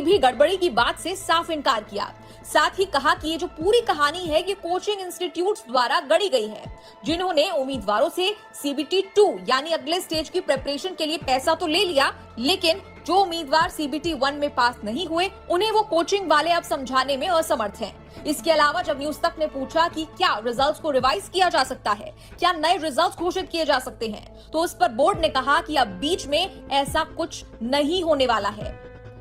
भी गड़बड़ी की बात से साफ इनकार किया। साथ ही कहा कि ये जो पूरी कहानी है ये कोचिंग इंस्टीट्यूट्स द्वारा गढ़ी गई है, जिन्होंने उम्मीदवारों से CBT 2 यानी अगले स्टेज की प्रिपरेशन के लिए पैसा तो ले लिया, लेकिन जो उम्मीदवार CBT 1 में पास नहीं हुए उन्हें वो कोचिंग वाले अब समझाने में असमर्थ हैं। इसके अलावा जब न्यूज तक ने पूछा कि क्या रिजल्ट्स को रिवाइज किया जा सकता है, क्या नए रिजल्ट्स घोषित किए जा सकते हैं, तो उस पर बोर्ड ने कहा कि अब बीच में ऐसा कुछ नहीं होने वाला है,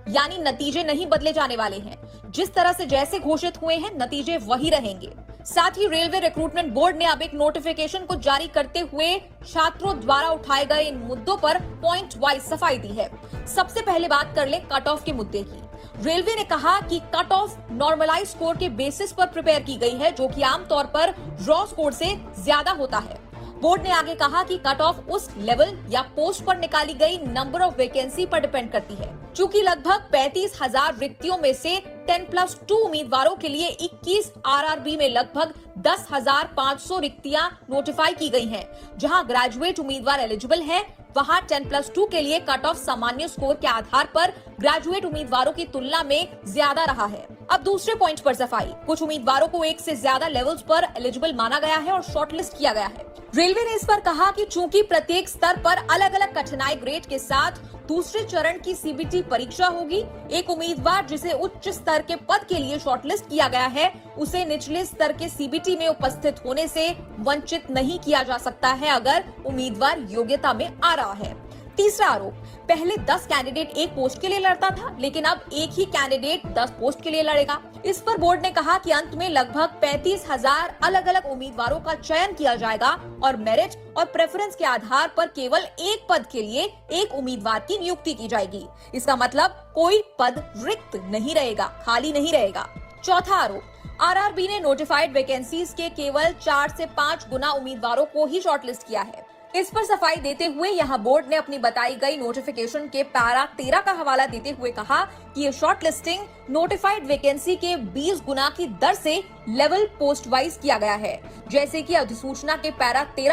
यानी नतीजे नहीं बदले जाने वाले हैं। जिस तरह से जैसे घोषित हुए हैं नतीजे वही रहेंगे। साथ ही रेलवे रिक्रूटमेंट बोर्ड ने अब एक नोटिफिकेशन को जारी करते हुए छात्रों द्वारा उठाए गए इन मुद्दों पर पॉइंट वाइज सफाई दी है। सबसे पहले बात कर ले कट ऑफ के मुद्दे की। रेलवे ने कहा कि कट ऑफ नॉर्मलाइज स्कोर के बेसिस पर प्रिपेयर की गई है, जो कि आमतौर पर रॉ स्कोर से ज्यादा होता है। बोर्ड ने आगे कहा कि कट ऑफ उस लेवल या पोस्ट पर निकाली गई नंबर ऑफ वैकेंसी पर डिपेंड करती है। चूंकि लगभग 35,000 रिक्तियों में से 10+2 उम्मीदवारों के लिए 21 RRB में लगभग 10,500 रिक्तियां नोटिफाई की गई हैं, जहां ग्रेजुएट उम्मीदवार एलिजिबल हैं, वहां 10+2 के लिए कट ऑफ सामान्य स्कोर के आधार पर ग्रेजुएट उम्मीदवारों की तुलना में ज्यादा रहा है। अब दूसरे पॉइंट पर सफाई। कुछ उम्मीदवारों को एक से ज्यादा लेवल्स पर एलिजिबल माना गया है और शॉर्टलिस्ट किया गया है। रेलवे ने इस पर कहा कि चूंकि प्रत्येक स्तर पर अलग अलग कठिनाई ग्रेड के साथ दूसरे चरण की CBT परीक्षा होगी, एक उम्मीदवार जिसे उच्च स्तर के पद के लिए शॉर्टलिस्ट किया गया है उसे निचले स्तर के CBT में उपस्थित होने से वंचित नहीं किया जा सकता है अगर उम्मीदवार योग्यता में आ रहा है। तीसरा आरोप, पहले 10 कैंडिडेट एक पोस्ट के लिए लड़ता था, लेकिन अब एक ही कैंडिडेट 10 पोस्ट के लिए लड़ेगा। इस पर बोर्ड ने कहा कि अंत में लगभग 35,000 अलग अलग उम्मीदवारों का चयन किया जाएगा और मेरिट और प्रेफरेंस के आधार पर केवल एक पद के लिए एक उम्मीदवार की नियुक्ति की जाएगी। इसका मतलब कोई पद रिक्त नहीं रहेगा, खाली नहीं रहेगा। चौथा आरोप, RRB ने नोटिफाइड वैकेंसीज के केवल 4 से 5 गुना उम्मीदवारों को ही शॉर्टलिस्ट किया है। इस पर सफाई देते हुए यहां बोर्ड ने अपनी बताई गई नोटिफिकेशन के पैरा 13 का हवाला देते हुए कहा कि ये शॉर्टलिस्टिंग नोटिफाइड वैकेंसी के 20 गुना की दर से लेवल पोस्ट वाइज किया गया है, जैसे कि अधिसूचना के पैरा 13